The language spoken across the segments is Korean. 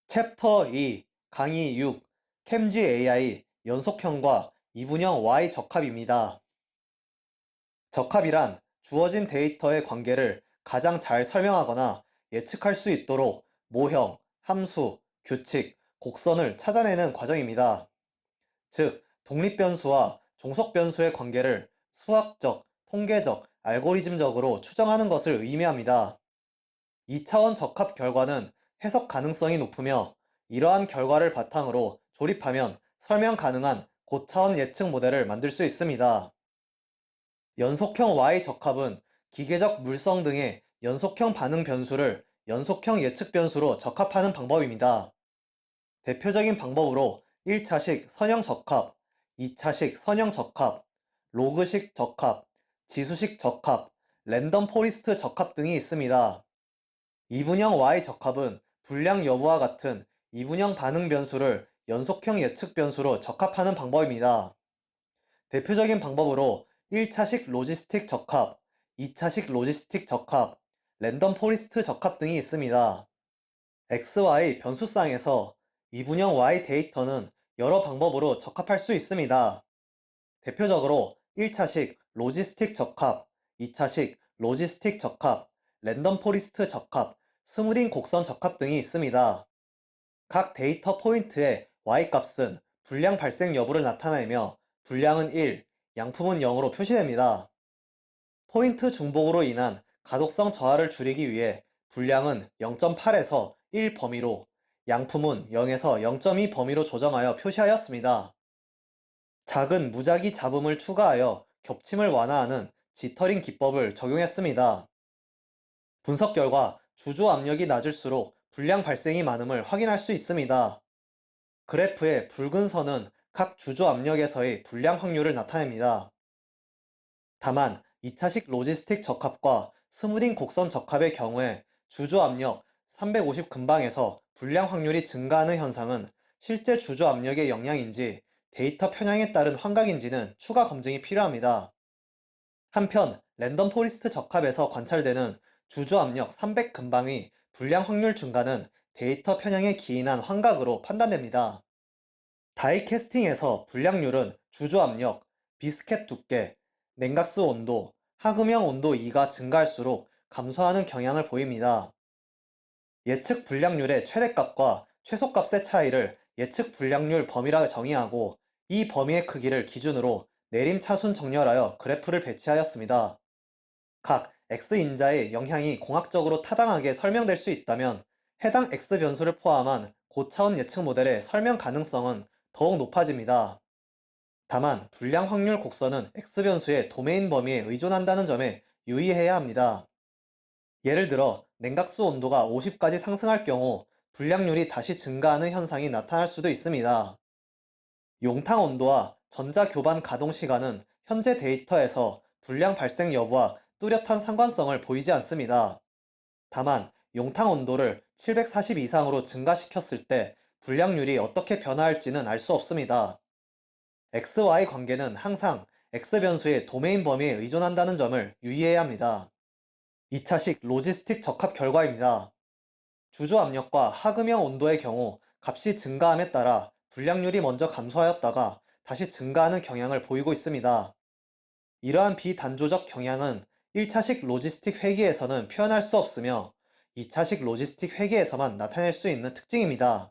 챕터 2 강의 6 캠지 AI 연속형과 이분형 Y 적합입니다. 적합이란 주어진 데이터의 관계를 가장 잘 설명하거나 예측할 수 있도록 모형, 함수, 규칙, 곡선을 찾아내는 과정입니다. 즉, 독립변수와 종속변수의 관계를 수학적, 통계적, 알고리즘적으로 추정하는 것을 의미합니다. 2차원 적합 결과는 해석 가능성이 높으며 이러한 결과를 바탕으로 조립하면 설명 가능한 고차원 예측 모델을 만들 수 있습니다. 연속형 Y 적합은 기계적 물성 등의 연속형 반응 변수를 연속형 예측 변수로 적합하는 방법입니다. 대표적인 방법으로 1차식 선형 적합, 2차식 선형 적합, 로그식 적합, 지수식 적합, 랜덤 포리스트 적합 등이 있습니다. 이분형 Y 적합은 불량 여부와 같은 이분형 반응 변수를 연속형 예측 변수로 적합하는 방법입니다. 대표적인 방법으로 1차식 로지스틱 적합, 2차식 로지스틱 적합, 랜덤 포리스트 적합 등이 있습니다. XY 변수쌍에서 이분형 Y 데이터는 여러 방법으로 적합할 수 있습니다. 대표적으로 1차식 로지스틱 적합, 2차식 로지스틱 적합, 랜덤 포리스트 적합, 스무딩 곡선 적합 등이 있습니다. 각 데이터 포인트의 Y 값은 불량 발생 여부를 나타내며 불량은 1, 양품은 0으로 표시됩니다. 포인트 중복으로 인한 가독성 저하를 줄이기 위해 불량은 0.8에서 1 범위로, 양품은 0에서 0.2 범위로 조정하여 표시하였습니다. 작은 무작위 잡음을 추가하여 겹침을 완화하는 지터링 기법을 적용했습니다. 분석 결과 주조 압력이 낮을수록 불량 발생이 많음을 확인할 수 있습니다. 그래프의 붉은 선은 각 주조 압력에서의 불량 확률을 나타냅니다. 다만 2차식 로지스틱 적합과 스무딩 곡선 적합의 경우에 주조 압력 350 근방에서 불량 확률이 증가하는 현상은 실제 주조 압력의 영향인지 데이터 편향에 따른 환각인지는 추가 검증이 필요합니다. 한편 랜덤 포리스트 적합에서 관찰되는 주조 압력 300 근방의 불량 확률 증가는 데이터 편향에 기인한 환각으로 판단됩니다. 다이 캐스팅에서 불량률은 주조 압력, 비스켓 두께, 냉각수 온도, 하금형 온도 2가 증가할수록 감소하는 경향을 보입니다. 예측 불량률의 최대값과 최소값의 차이를 예측 불량률 범위라 정의하고 이 범위의 크기를 기준으로 내림차순 정렬하여 그래프를 배치하였습니다. 각 x인자의 영향이 공학적으로 타당하게 설명될 수 있다면 해당 x 변수를 포함한 고차원 예측 모델의 설명 가능성은 더욱 높아집니다. 다만 불량 확률 곡선은 x 변수의 도메인 범위에 의존한다는 점에 유의해야 합니다. 예를 들어 냉각수 온도가 50까지 상승할 경우 불량률이 다시 증가하는 현상이 나타날 수도 있습니다. 용탕 온도와 전자 교반 가동 시간은 현재 데이터에서 불량 발생 여부와 뚜렷한 상관성을 보이지 않습니다. 다만 용탕 온도를 740 이상으로 증가시켰을 때 불량률이 어떻게 변화할지는 알 수 없습니다. XY 관계는 항상 X 변수의 도메인 범위에 의존한다는 점을 유의해야 합니다. 2차식 로지스틱 적합 결과입니다. 주조 압력과 하금형 온도의 경우 값이 증가함에 따라 불량률이 먼저 감소하였다가 다시 증가하는 경향을 보이고 있습니다. 이러한 비단조적 경향은 1차식 로지스틱 회귀에서는 표현할 수 없으며 2차식 로지스틱 회귀에서만 나타낼 수 있는 특징입니다.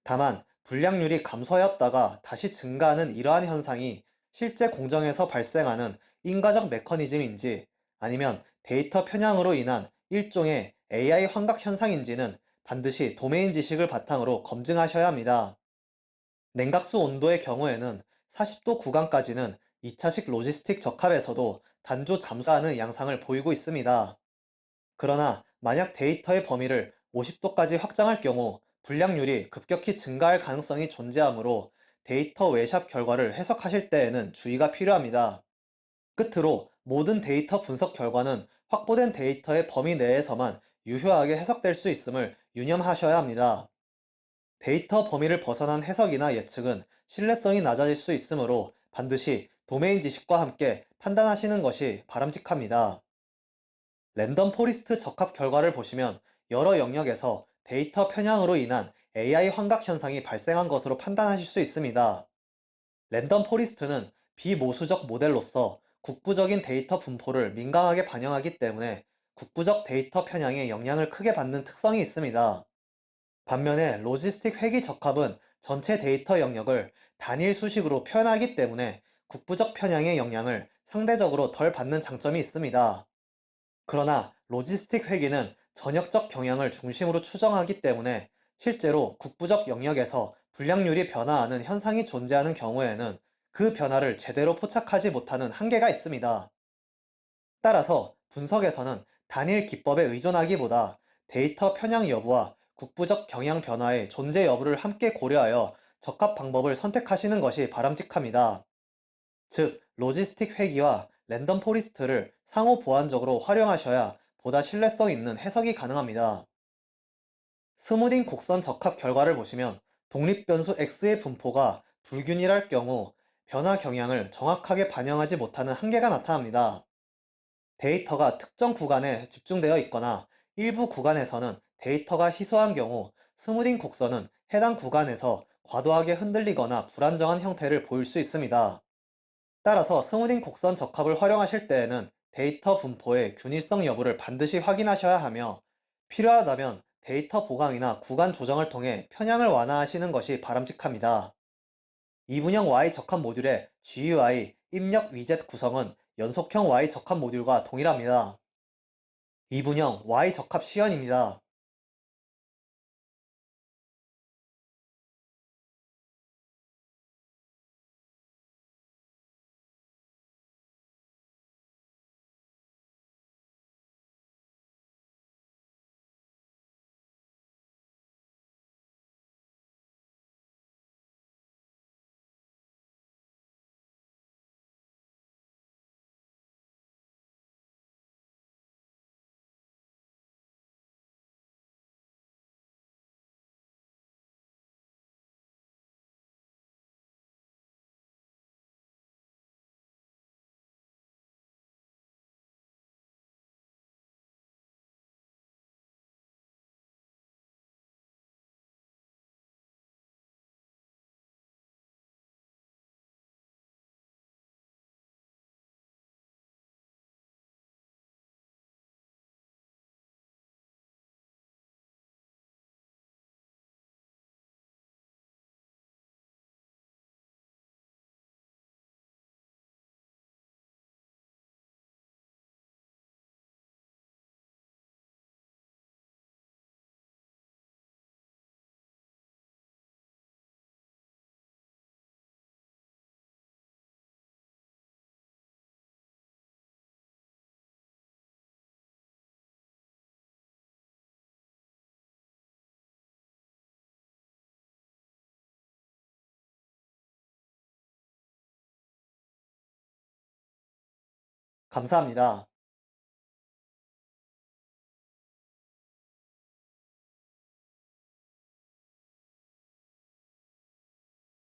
다만 불량률이 감소하였다가 다시 증가하는 이러한 현상이 실제 공정에서 발생하는 인과적 메커니즘인지 아니면 데이터 편향으로 인한 일종의 AI 환각 현상인지는 반드시 도메인 지식을 바탕으로 검증하셔야 합니다. 냉각수 온도의 경우에는 40도 구간까지는 2차식 로지스틱 적합에서도 단조 잠수하는 양상을 보이고 있습니다. 그러나 만약 데이터의 범위를 50도까지 확장할 경우 불량률이 급격히 증가할 가능성이 존재하므로 데이터 외샵 결과를 해석하실 때에는 주의가 필요합니다. 끝으로 모든 데이터 분석 결과는 확보된 데이터의 범위 내에서만 유효하게 해석될 수 있음을 유념하셔야 합니다. 데이터 범위를 벗어난 해석이나 예측은 신뢰성이 낮아질 수 있으므로 반드시 도메인 지식과 함께 판단하시는 것이 바람직합니다. 랜덤 포리스트 적합 결과를 보시면 여러 영역에서 데이터 편향으로 인한 AI 환각 현상이 발생한 것으로 판단하실 수 있습니다. 랜덤 포리스트는 비모수적 모델로서 국부적인 데이터 분포를 민감하게 반영하기 때문에 국부적 데이터 편향에 영향을 크게 받는 특성이 있습니다. 반면에 로지스틱 회귀 적합은 전체 데이터 영역을 단일 수식으로 표현하기 때문에 국부적 편향의 영향을 상대적으로 덜 받는 장점이 있습니다. 그러나 로지스틱 회귀는 전역적 경향을 중심으로 추정하기 때문에 실제로 국부적 영역에서 불량률이 변화하는 현상이 존재하는 경우에는 그 변화를 제대로 포착하지 못하는 한계가 있습니다. 따라서 분석에서는 단일 기법에 의존하기보다 데이터 편향 여부와 국부적 경향 변화의 존재 여부를 함께 고려하여 적합 방법을 선택하시는 것이 바람직합니다. 즉, 로지스틱 회귀와 랜덤 포리스트를 상호 보완적으로 활용하셔야 보다 신뢰성 있는 해석이 가능합니다. 스무딩 곡선 적합 결과를 보시면 독립변수 x의 분포가 불균일할 경우 변화 경향을 정확하게 반영하지 못하는 한계가 나타납니다. 데이터가 특정 구간에 집중되어 있거나 일부 구간에서는 데이터가 희소한 경우 스무딩 곡선은 해당 구간에서 과도하게 흔들리거나 불안정한 형태를 보일 수 있습니다. 따라서 스무딩 곡선 적합을 활용하실 때에는 데이터 분포의 균일성 여부를 반드시 확인하셔야 하며 필요하다면 데이터 보강이나 구간 조정을 통해 편향을 완화하시는 것이 바람직합니다. 이분형 Y 적합 모듈의 GUI 입력 위젯 구성은 연속형 Y 적합 모듈과 동일합니다. 이분형 Y 적합 시연입니다. 감사합니다.